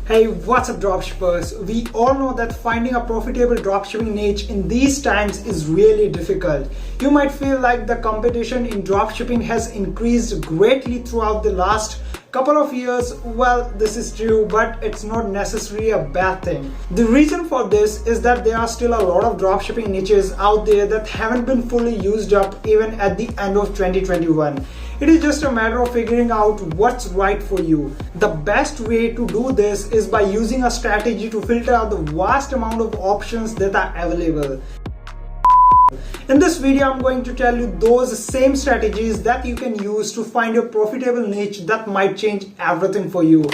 Hey, what's up dropshippers? We all know that finding a profitable dropshipping niche in these times is really difficult. You might feel like the competition in dropshipping has increased greatly throughout the last couple of years. Well, this is true, but it's not necessarily a bad thing. The reason for this is that there are still a lot of dropshipping niches out there that haven't been fully used up even at the end of 2021. It is just a matter of figuring out what's right for you. The best way to do this is by using a strategy to filter out the vast amount of options that are available. In this video, I'm going to tell you those same strategies that you can use to find your profitable niche that might change everything for you.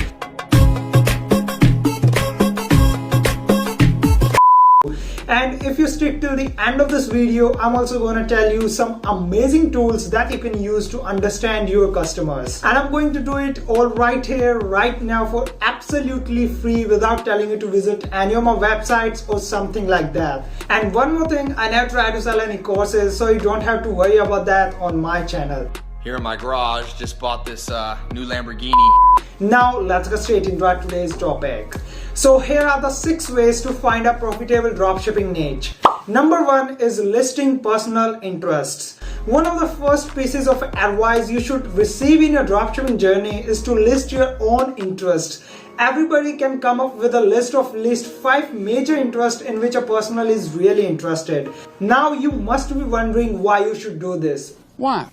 And if you stick till the end of this video, I'm also going to tell you some amazing tools that you can use to understand your customers. And I'm going to do it all right here, right now for absolutely free without telling you to visit any of my websites or something like that. And one more thing, I never try to sell any courses, so you don't have to worry about that on my channel. Here in my garage, just bought this new Lamborghini. Now let's get straight into our today's topic. So here are the 6 ways to find a profitable dropshipping niche. Number 1 is listing personal interests. One of the first pieces of advice you should receive in your dropshipping journey is to list your own interests. Everybody can come up with a list of at least 5 major interests in which a person is really interested. Now you must be wondering why you should do this. Why?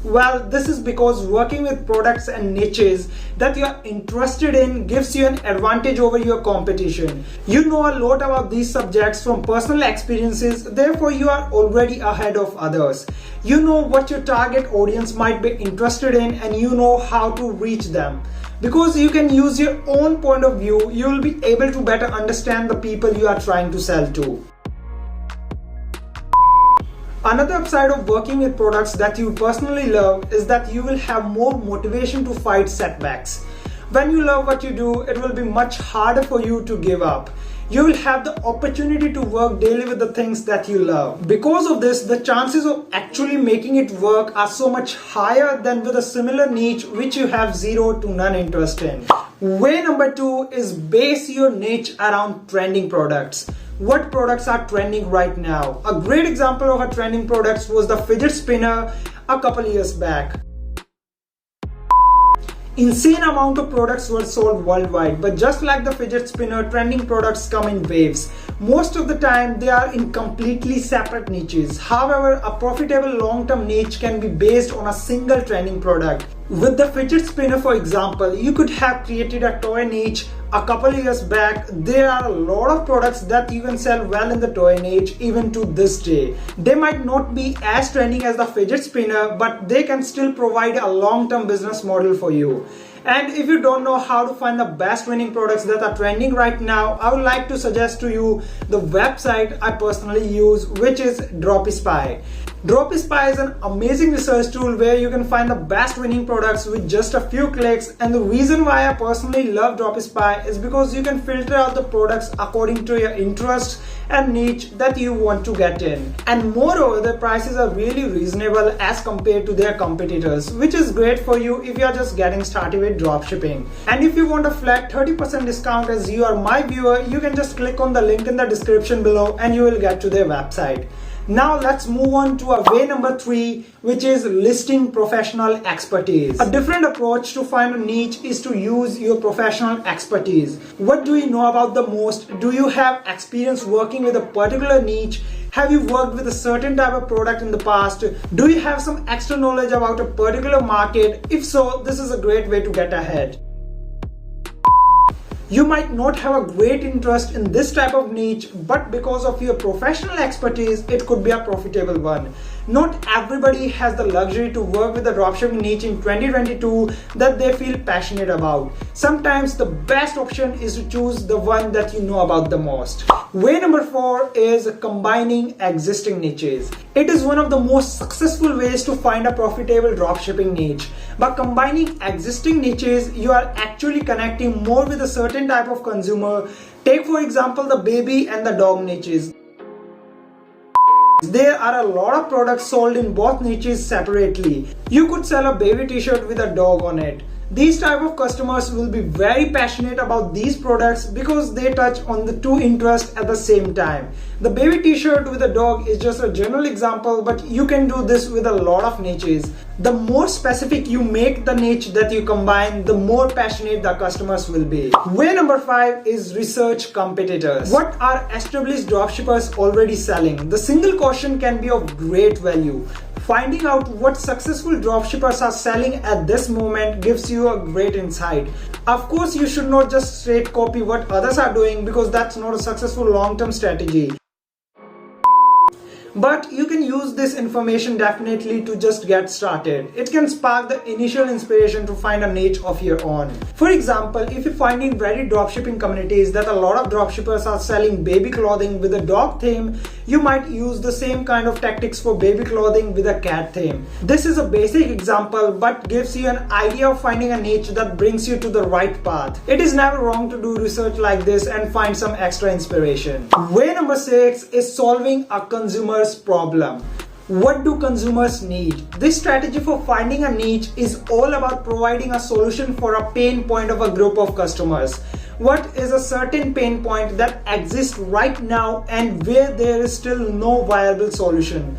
Well, this is because working with products and niches that you are interested in gives you an advantage over your competition. You know a lot about these subjects from personal experiences, therefore you are already ahead of others. You know what your target audience might be interested in and you know how to reach them. Because you can use your own point of view, you will be able to better understand the people you are trying to sell to. Another upside of working with products that you personally love is that you will have more motivation to fight setbacks. When you love what you do, it will be much harder for you to give up. You will have the opportunity to work daily with the things that you love. Because of this, the chances of actually making it work are so much higher than with a similar niche which you have 0 to none interest in. Way number 2 is base your niche around trending products. What products are trending right now? A great example of a trending product was the fidget spinner a couple years back. Insane amount of products were sold worldwide, but just like the fidget spinner, trending products come in waves. Most of the time, they are in completely separate niches. However, a profitable long-term niche can be based on a single trending product. With the fidget spinner, for example, you could have created a toy niche a couple years back. There are a lot of products that you can sell well in the toy niche even to this day. They might not be as trending as the fidget spinner, but they can still provide a long-term business model for you. And if you don't know how to find the best winning products that are trending right now, I would like to suggest to you the website I personally use, which is Dropshippy. Dropshippy is an amazing research tool where you can find the best winning products with just a few clicks. And the reason why I personally love Dropshippy is because you can filter out the products according to your interests and niche that you want to get in. And moreover, the prices are really reasonable as compared to their competitors, which is great for you if you are just getting started with dropshipping. And if you want a flat 30% discount as you are my viewer, you can just click on the link in the description below and you will get to their website. Now let's move on to our way number 3, which is listing professional expertise. A different approach to find a niche is to use your professional expertise. What do you know about the most? Do you have experience working with a particular niche? Have you worked with a certain type of product in the past? Do you have some extra knowledge about a particular market? If so, this is a great way to get ahead. You might not have a great interest in this type of niche, but because of your professional expertise, it could be a profitable one. Not everybody has the luxury to work with a dropshipping niche in 2022 that they feel passionate about. Sometimes the best option is to choose the one that you know about the most. Way number 4 is combining existing niches. It is one of the most successful ways to find a profitable dropshipping niche. By combining existing niches, you are actually connecting more with a certain type of consumer. Take for example the baby and the dog niches. There are a lot of products sold in both niches separately. You could sell a baby t-shirt with a dog on it. These type of customers will be very passionate about these products because they touch on the two interests at the same time. The baby t-shirt with a dog is just a general example, but you can do this with a lot of niches. The more specific you make the niche that you combine, the more passionate the customers will be. Way number 5 is research competitors. What are established dropshippers already selling? The single question can be of great value. Finding out what successful dropshippers are selling at this moment gives you a great insight. Of course, you should not just straight copy what others are doing because that's not a successful long-term strategy. But you can use this information definitely to just get started. It can spark the initial inspiration to find a niche of your own. For example, if you find in Reddit dropshipping communities that a lot of dropshippers are selling baby clothing with a dog theme, you might use the same kind of tactics for baby clothing with a cat theme. This is a basic example but gives you an idea of finding a niche that brings you to the right path. It is never wrong to do research like this and find some extra inspiration. Way number 6 is solving a consumer's problem. What do consumers need? This strategy for finding a niche is all about providing a solution for a pain point of a group of customers. What is a certain pain point that exists right now and where there is still no viable solution?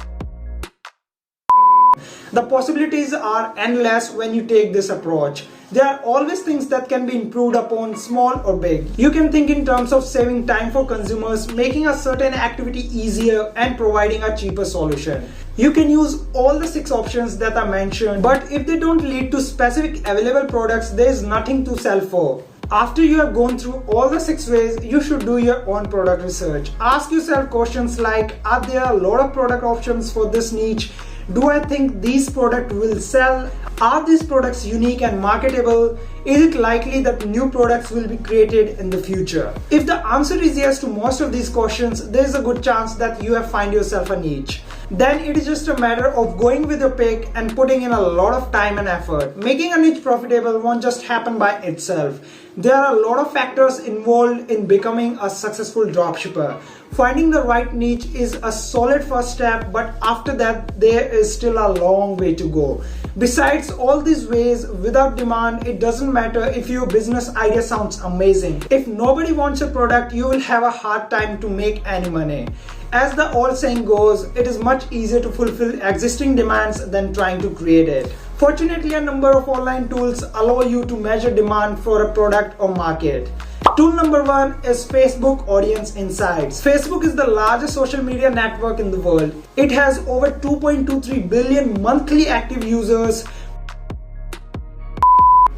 The possibilities are endless when you take this approach. There are always things that can be improved upon, small or big. You can think in terms of saving time for consumers, making a certain activity easier, and providing a cheaper solution. You can use all the 6 options that I mentioned, but if they don't lead to specific available products, there is nothing to sell for. After you have gone through all the 6 ways, you should do your own product research. Ask yourself questions like, are there a lot of product options for this niche? Do I think these products will sell? Are these products unique and marketable? Is it likely that new products will be created in the future? If the answer is yes to most of these questions, there is a good chance that you have found yourself a niche. Then it is just a matter of going with your pick and putting in a lot of time and effort. Making a niche profitable won't just happen by itself. There are a lot of factors involved in becoming a successful dropshipper. Finding the right niche is a solid first step, but after that, there is still a long way to go. Besides all these ways, without demand, it doesn't matter if your business idea sounds amazing. If nobody wants a product, you will have a hard time to make any money. As the old saying goes, it is much easier to fulfill existing demands than trying to create it. Fortunately, a number of online tools allow you to measure demand for a product or market. Tool number 1 is Facebook Audience Insights. Facebook is the largest social media network in the world. It has over 2.23 billion monthly active users,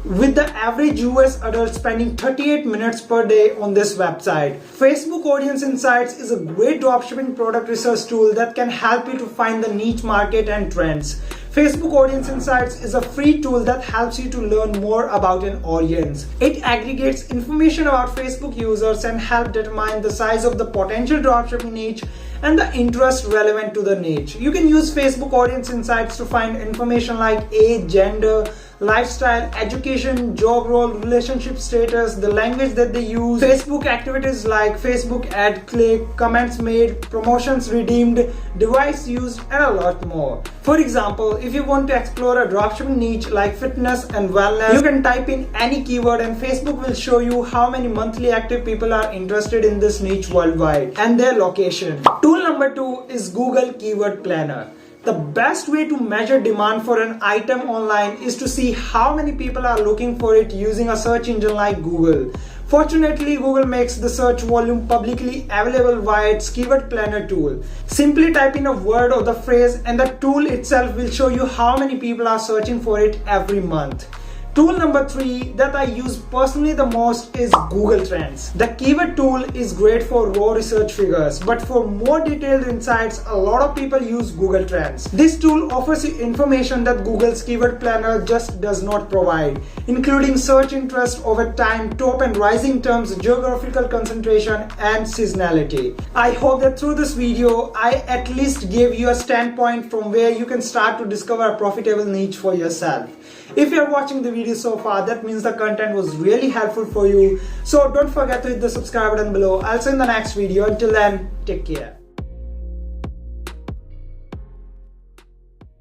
with the average US adult spending 38 minutes per day on this website. Facebook Audience Insights is a great dropshipping product research tool that can help you to find the niche market and trends. Facebook Audience Insights is a free tool that helps you to learn more about an audience. It aggregates information about Facebook users and helps determine the size of the potential dropshipping niche and the interest relevant to the niche. You can use Facebook Audience Insights to find information like age, gender, lifestyle, education, job role, relationship status, the language that they use, Facebook activities like Facebook ad click, comments made, promotions redeemed, device used, and a lot more. For example, if you want to explore a dropshipping niche like fitness and wellness, you can type in any keyword and Facebook will show you how many monthly active people are interested in this niche worldwide and their location. Tool number 2 is Google Keyword Planner. The best way to measure demand for an item online is to see how many people are looking for it using a search engine like Google. Fortunately, Google makes the search volume publicly available via its Keyword Planner tool. Simply type in a word or the phrase and the tool itself will show you how many people are searching for it every month. Tool number 3 that I use personally the most is Google Trends. The keyword tool is great for raw research figures, but for more detailed insights, a lot of people use Google Trends. This tool offers you information that Google's Keyword Planner just does not provide, including search interest over time, top and rising terms, geographical concentration, and seasonality. I hope that through this video, I at least gave you a standpoint from where you can start to discover a profitable niche for yourself. If you're watching the video so far, that means the content was really helpful for you. So don't forget to hit the subscribe button below. I'll see you in the next video. Until then, take care.